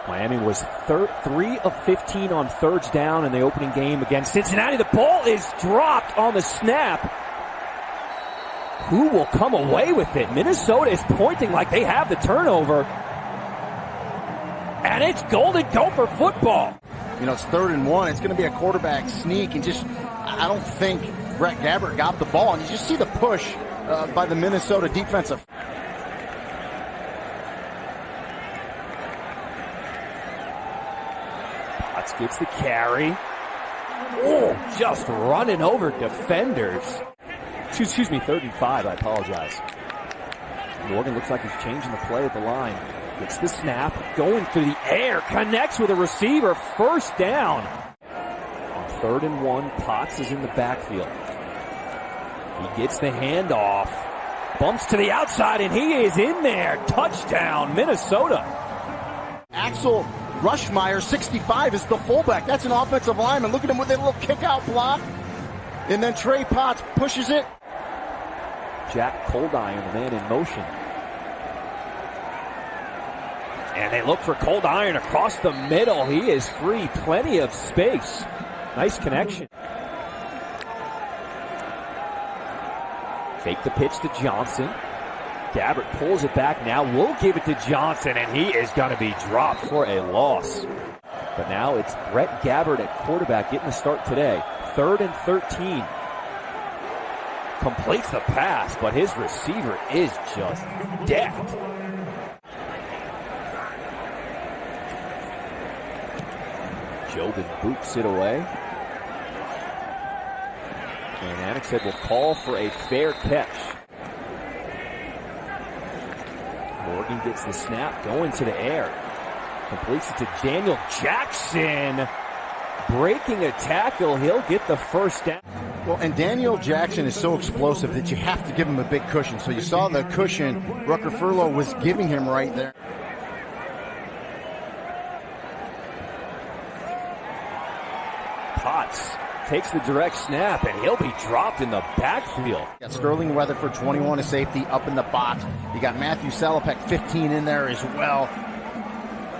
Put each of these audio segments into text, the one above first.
Miami was 3 of 15 on thirds down in the opening game against Cincinnati. The ball is dropped on the snap. Who will come away with it? Minnesota is pointing like they have the turnover. And it's Golden Gopher football. You know, it's 3rd and 1. It's going to be a quarterback sneak. And I don't think Brett Gabbert got the ball. And you just see the push by the Minnesota defensive. Potts gets the carry. Oh, just running over defenders. Excuse me, 3rd and 5, I apologize. Morgan looks like he's changing the play at the line. Gets the snap, going through the air, connects with a receiver, 1st down. On 3rd and 1, Potts is in the backfield. He gets the handoff, bumps to the outside, and he is in there. Touchdown, Minnesota. Axel Rushmeyer, 65, is the fullback. That's an offensive lineman. Look at him with that little kick-out block. And then Trey Potts pushes it. Jack Coldiron, the man in motion. And they look for Coldiron across the middle. He is free. Plenty of space. Nice connection. Fake the pitch to Johnson. Gabbert pulls it back now. We'll give it to Johnson, and he is going to be dropped for a loss. But now it's Brett Gabbert at quarterback getting the start today. 3rd and 13. Completes the pass, but his receiver is just decked. Jobin boots it away. And Anik said we'll call for a fair catch. Morgan gets the snap, going to the air. Completes it to Daniel Jackson. Breaking a tackle, he'll get the 1st down. Well, and Daniel Jackson is so explosive that you have to give him a big cushion. So you saw the cushion Rucker Furlow was giving him right there. Potts takes the direct snap, and he'll be dropped in the backfield. Got Sterling Weatherford, 21, a safety, up in the box. You got Matthew Salopek, 15, in there as well.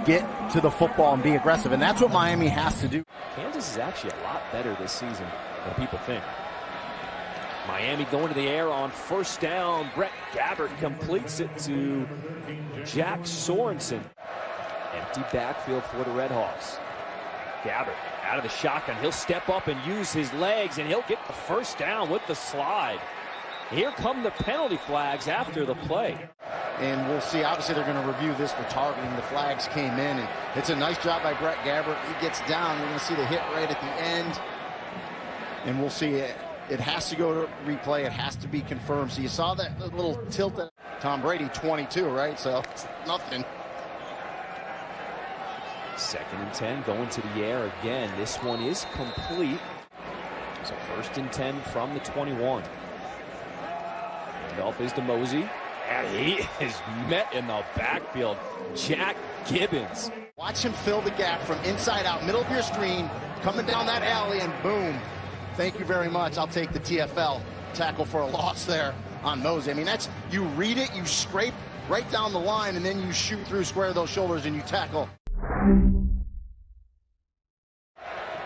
Get to the football and be aggressive, and that's what Miami has to do. Kansas is actually a lot better this season than people think. Miami going to the air on 1st down. Brett Gabbert completes it to Jack Sorensen. Empty backfield for the Redhawks. Gabbert out of the shotgun. He'll step up and use his legs, and he'll get the 1st down with the slide. Here come the penalty flags after the play. And we'll see. Obviously, they're going to review this for targeting. The flags came in, and it's a nice job by Brett Gabbert. He gets down. We're going to see the hit right at the end. And we'll see it. It has to go to replay. It has to be confirmed. So you saw that little tilt at Tom Brady, 22, right? So it's nothing. 2nd and 10, going to the air again. This one is complete. So 1st and 10 from the 21. Randolph is to Mosey. And he is met in the backfield. Jack Gibbons. Watch him fill the gap from inside out, middle of your screen, coming down that alley, and boom. Thank you very much. I'll take the TFL tackle for a loss there on Mosey. I mean, that's, you read it, you scrape right down the line, and then you shoot through, square those shoulders, and you tackle.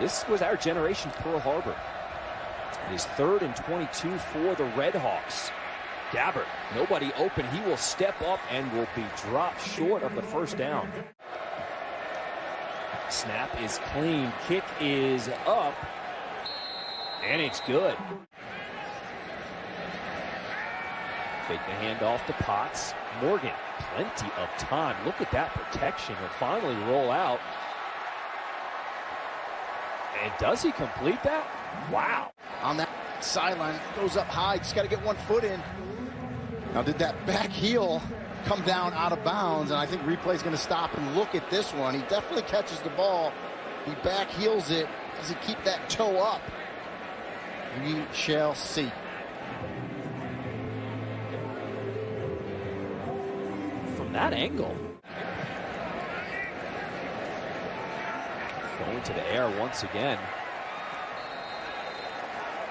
This was our generation Pearl Harbor. It is 3rd and 22 for the Redhawks. Gabbert, nobody open. He will step up and will be dropped short of the 1st down. Snap is clean. Kick is up. And it's good. Fake the handoff to Potts. Morgan, plenty of time. Look at that protection. He'll finally roll out. And does he complete that? Wow. On that sideline, goes up high. Just got to get 1 foot in. Now, did that back heel come down out of bounds? And I think replay's going to stop and look at this one. He definitely catches the ball. He back heels it. Does he keep that toe up? We shall see. From that angle. Going to the air once again.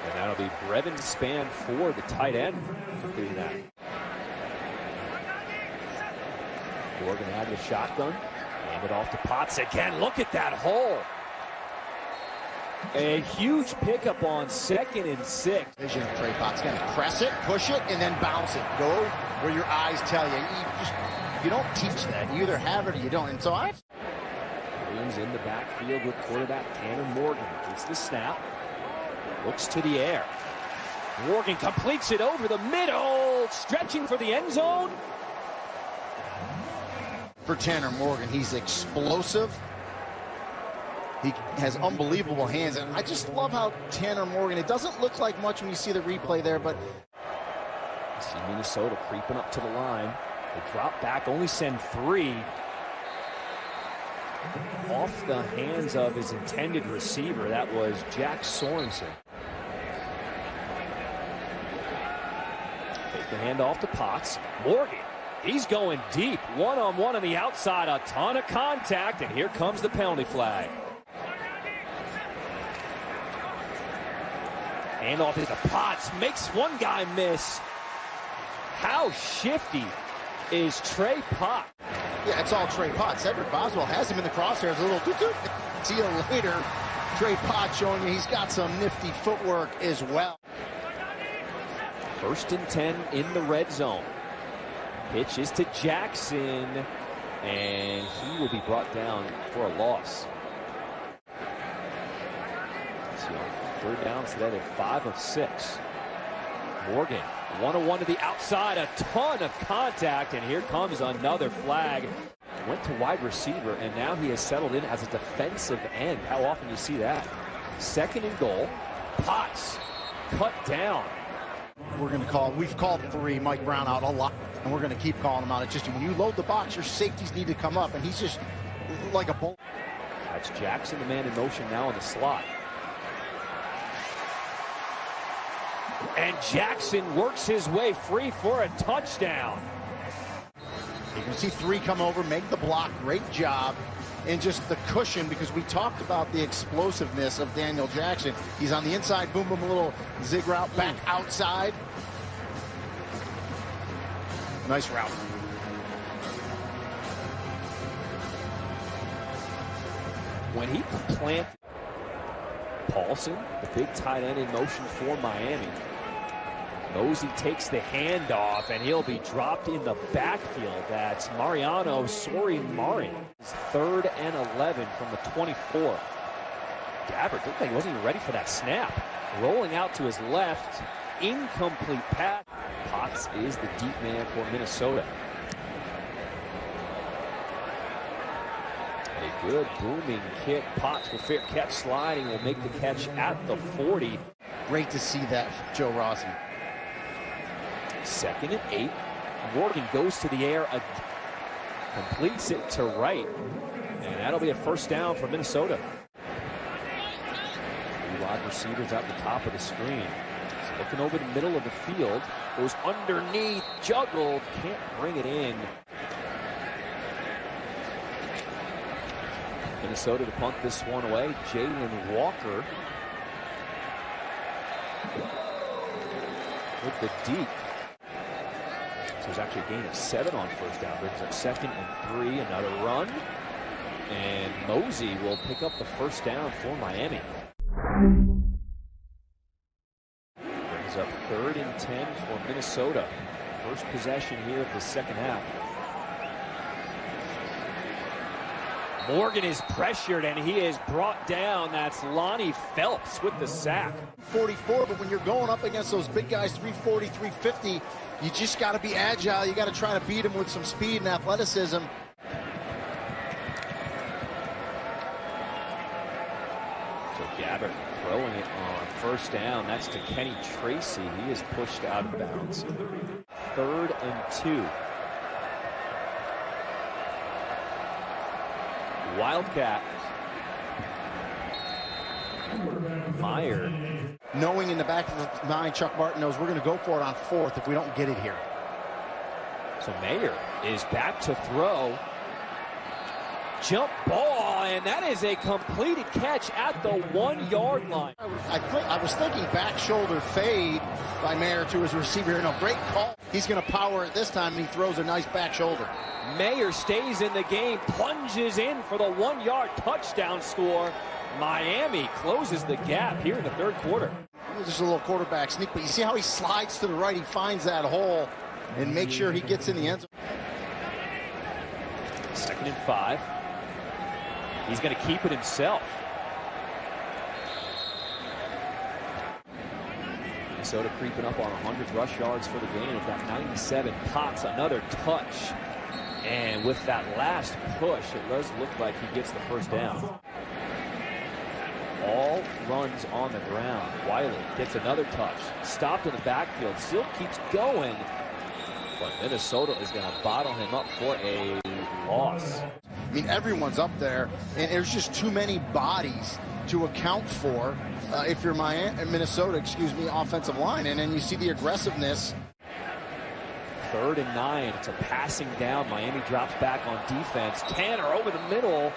And that'll be Brevin Spann for the tight end. Completing that. Morgan out of the shotgun. Hand it off to Potts again. Look at that hole. A huge pickup on 2nd and 6. Vision of Trey Potts. Going to press it, push it, and then bounce it. Go where your eyes tell you. You don't teach that. You either have it or you don't. And so Williams in the backfield with quarterback Tanner Morgan. Gets the snap. Looks to the air. Morgan completes it over the middle. Stretching for the end zone. For Tanner Morgan, he's explosive. He has unbelievable hands, and I just love how Tanner Morgan, it doesn't look like much when you see the replay there, but you see Minnesota creeping up to the line. They drop back, only send 3. Off the hands of his intended receiver, that was Jack Sorensen. Take the handoff to Potts. Morgan, he's going deep. One-on-one on the outside, a ton of contact, and here comes the penalty flag. Handoff is to Potts, makes one guy miss. How shifty is Trey Potts? Yeah, it's all Trey Potts. Cedric Boswell has him in the crosshairs. A little doo-doo. See you later. Trey Potts showing you he's got some nifty footwork as well. 1st and 10 in the red zone. Pitch is to Jackson, and he will be brought down for a loss. So 3rd down, so that is 5 of 6. Morgan, 1-on-1 to the outside, a ton of contact, and here comes another flag. Went to wide receiver, and now he has settled in as a defensive end. How often do you see that? 2nd and goal. Potts cut down. We've called 3, Mike Brown out a lot, and we're going to keep calling him out. It's just when you load the box, your safeties need to come up, and he's just like a bull. That's Jackson, the man in motion now in the slot. And Jackson works his way free for a touchdown. You can see 3 come over, make the block, great job. And just the cushion, because we talked about the explosiveness of Daniel Jackson. He's on the inside, boom, boom, a little zig route, back outside. Nice route. When he planted Paulson, the big tight end in motion for Miami. Mosey takes the handoff, and he'll be dropped in the backfield. That's Mariano Sori-Mari. 3rd and 11 from the 24. Gabbard looked like he wasn't even ready for that snap. Rolling out to his left. Incomplete pass. Potts is the deep man for Minnesota. A good booming kick. Potts will fair catch sliding, will make the catch at the 40. Great to see that, Joe Rossi. 2nd and 8. Morgan goes to the air, completes it to right, and that'll be a 1st down for Minnesota. 3 wide receivers at the top of the screen. He's looking over the middle of the field, goes underneath, juggled, can't bring it in. Minnesota to punt this one away. Jalen Walker with the deep. There's actually a gain of 7 on 1st down. Brings up 2nd and 3. Another run. And Mosey will pick up the 1st down for Miami. Brings up 3rd and 10 for Minnesota. First possession here of the 2nd half. Morgan is pressured, and he is brought down. That's Lonnie Phelps with the sack. 44, but when you're going up against those big guys, 340, 350, you just got to be agile. You got to try to beat them with some speed and athleticism. So Gabbard throwing it on 1st down. That's to Kenny Tracy. He is pushed out of bounds. 3rd and 2. Wildcat. Meyer. Knowing in the back of the mind, Chuck Martin knows we're going to go for it on 4th if we don't get it here. So Mayer is back to throw. Jump ball, and that is a completed catch at the 1-yard line. I was thinking back shoulder fade. by Mayer to his receiver here. No, great call. He's going to power it this time, and he throws a nice back shoulder. Mayer stays in the game, plunges in for the 1-yard touchdown score. Miami closes the gap here in the third quarter. Just a little quarterback sneak, but you see how he slides to the right. He finds that hole and makes sure he gets in the end zone. 2nd and 5. He's going to keep it himself. Minnesota creeping up on 100 rush yards for the game. With that 97, Potts another touch. And with that last push, it does look like he gets the first down. All runs on the ground. Wiley gets another touch. Stopped in the backfield. Still keeps going. But Minnesota is going to bottle him up for a loss. I mean, everyone's up there, and there's just too many bodies to account for if you're Minnesota, offensive line. And then you see the aggressiveness. 3rd and 9. It's a passing down. Miami drops back on defense. Tanner over the middle.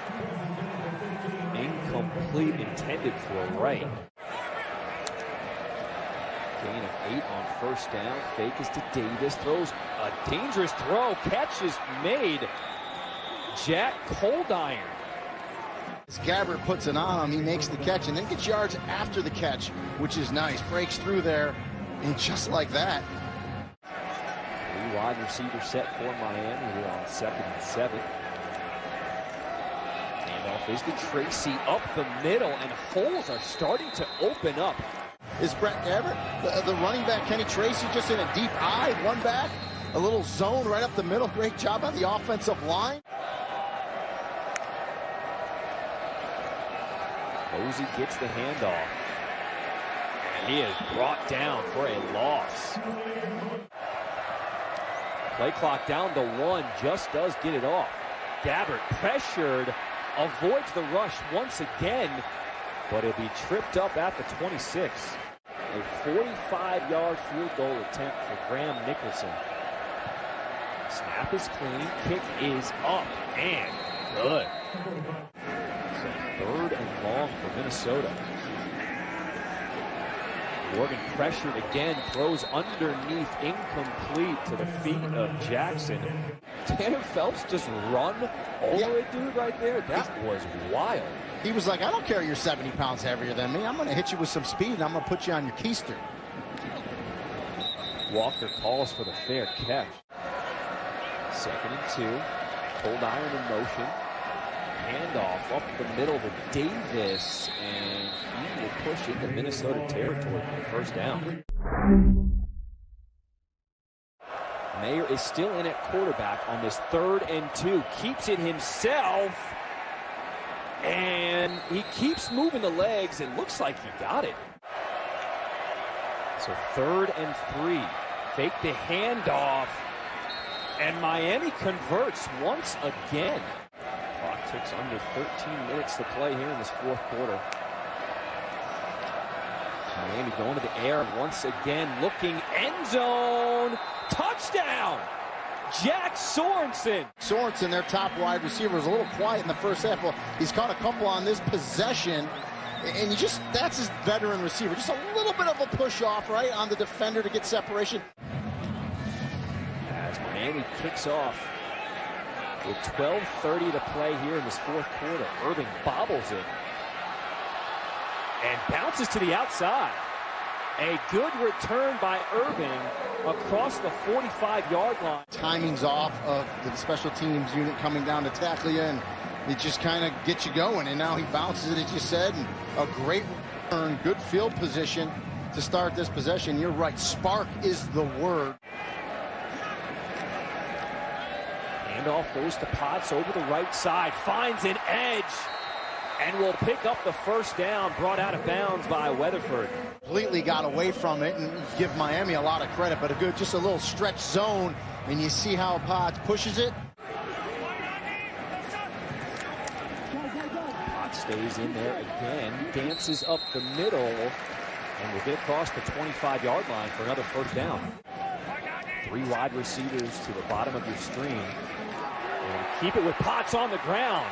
Incomplete, intended for a right. Gain of 8 on 1st down. Fake is to Davis. Throws a dangerous throw. Catch is made. Jack Coldiron. As Gabbert puts it on him, he makes the catch and then gets yards after the catch, which is nice. Breaks through there, and just like that. 3 wide receiver set for Miami here on 2nd and 7. Handoff is to Tracy up the middle, and holes are starting to open up. Is Brett Gabbert, the running back, Kenny Tracy, just in a deep eye, one back, a little zone right up the middle. Great job on the offensive line. Posey gets the handoff, and he is brought down for a loss. Play clock down to 1, just does get it off. Gabbert pressured, avoids the rush once again, but he'll be tripped up at the 26. A 45-yard field goal attempt for Graham Nicholson. Snap is clean, kick is up, and good. So 3rd and long for Minnesota. Morgan pressured again, throws underneath, incomplete to the feet of Jackson. Tanner Phelps just run over a dude right there. That was wild. He was like, I don't care you're 70 pounds heavier than me. I'm going to hit you with some speed, and I'm going to put you on your keister. Walker calls for the fair catch. 2nd and 2. Coldiron in motion. Handoff up the middle to Davis, and he will push into Minnesota territory for the 1st down. Mayer is still in at quarterback on this 3rd and 2. Keeps it himself, and he keeps moving the legs. It looks like he got it. So 3rd and 3. Fake the handoff, and Miami converts once again. Clock ticks under 13 minutes to play here in this 4th quarter. Miami going to the air once again, looking end zone. Touchdown! Jack Sorensen. Sorensen, their top wide receiver, was a little quiet in the first half. Well, he's caught a couple on this possession, and that's his veteran receiver. Just a little bit of a push off, right, on the defender to get separation. As Miami kicks off with 12:30 to play here in this 4th quarter. Irving bobbles it and bounces to the outside. A good return by Irving across the 45-yard line. Timing's off of the special teams unit coming down to tackle you, and it just kind of gets you going. And now he bounces it, as you said, and a great return, good field position to start this possession. You're right, spark is the word. Handoff goes to Potts over the right side, finds an edge, and will pick up the 1st down, brought out of bounds by Weatherford. Completely got away from it, and give Miami a lot of credit, but just a little stretch zone, and you see how Potts pushes it. Potts stays in there again, dances up the middle, and will get across the 25-yard line for another 1st down. 3 wide receivers to the bottom of your screen. And keep it with Potts on the ground.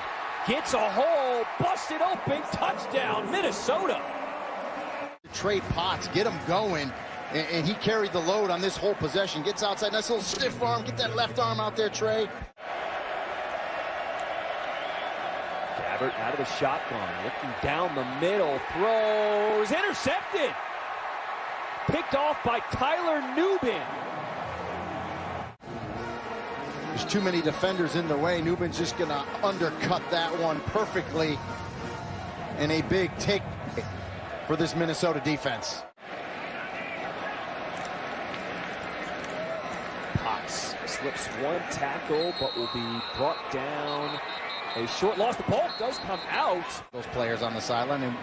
Gets a hole, busted open, touchdown, Minnesota. Trey Potts, get him going. And he carried the load on this whole possession. Gets outside, nice little stiff arm. Get that left arm out there, Trey. Gabbert out of the shotgun, looking down the middle, throws, intercepted. Picked off by Tyler Nubin. There's too many defenders in the way. Nubin's just going to undercut that one perfectly. And a big take for this Minnesota defense. Potts slips one tackle, but will be brought down. A short loss. The ball does come out. Those players on the sideline, and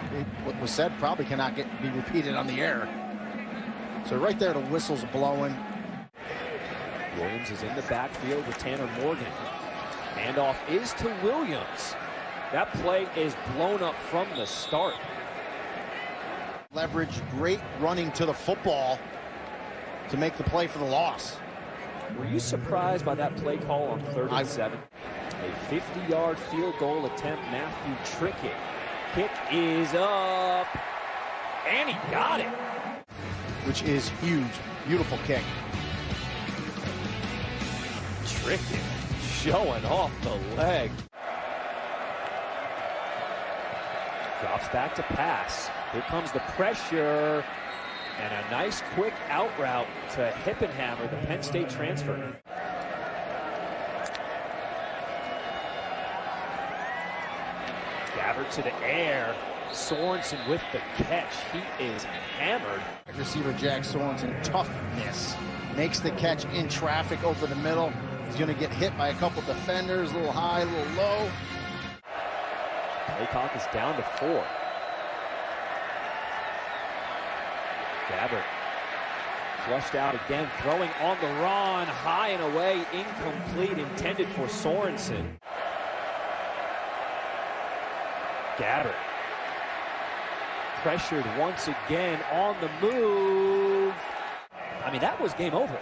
what was said probably cannot be repeated on the air. So right there, the whistle's blowing. Williams is in the backfield with Tanner Morgan. Handoff is to Williams. That play is blown up from the start. Leverage, great running to the football to make the play for the loss. Were you surprised by that play call on 3rd and 7? A 50-yard field goal attempt, Matthew Trickett. Kick is up, and he got it. Which is huge. Beautiful kick. Trickett showing off the leg. Drops back to pass. Here comes the pressure. And a nice quick out route to Hippenhammer, the Penn State transfer. Gabbert to the air. Sorensen with the catch. He is hammered. Receiver Jack Sorensen, toughness. Makes the catch in traffic over the middle. He's going to get hit by a couple defenders. A little high, a little low. Laycock is down to 4. Gabbert flushed out again, throwing on the run, high and away, incomplete, intended for Sorensen. Gabbert pressured once again on the move. I mean, that was game over.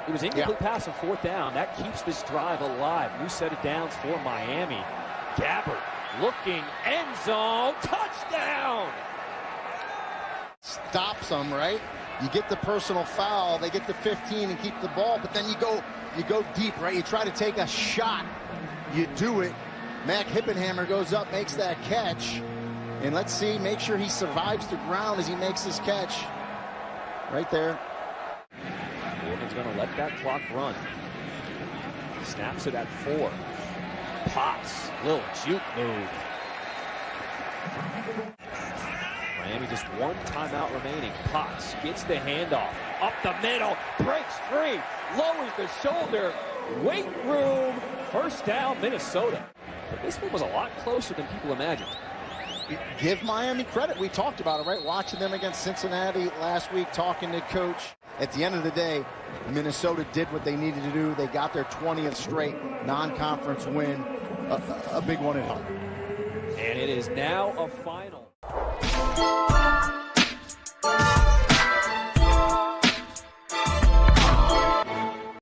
It was incomplete pass on 4th down. That keeps this drive alive. New set of downs for Miami. Gabbert looking, end zone, touchdown! Stops them, right? You get the personal foul, they get the 15 and keep the ball, but then you go deep, right? You try to take a shot, you do it. Mac Hippenhammer goes up, makes that catch, and let's see, make sure he survives the ground as he makes his catch. Right there. Morgan's going to let that clock run. Snaps it at 4. Potts, little juke move. Miami just one timeout remaining. Potts gets the handoff. Up the middle. Breaks free. Lowers the shoulder. Weight room. First down, Minnesota. But this one was a lot closer than people imagined. Give Miami credit. We talked about it, right? Watching them against Cincinnati last week, talking to Coach. At the end of the day, Minnesota did what they needed to do. They got their 20th straight non-conference win. A big one at home. And it is now a final.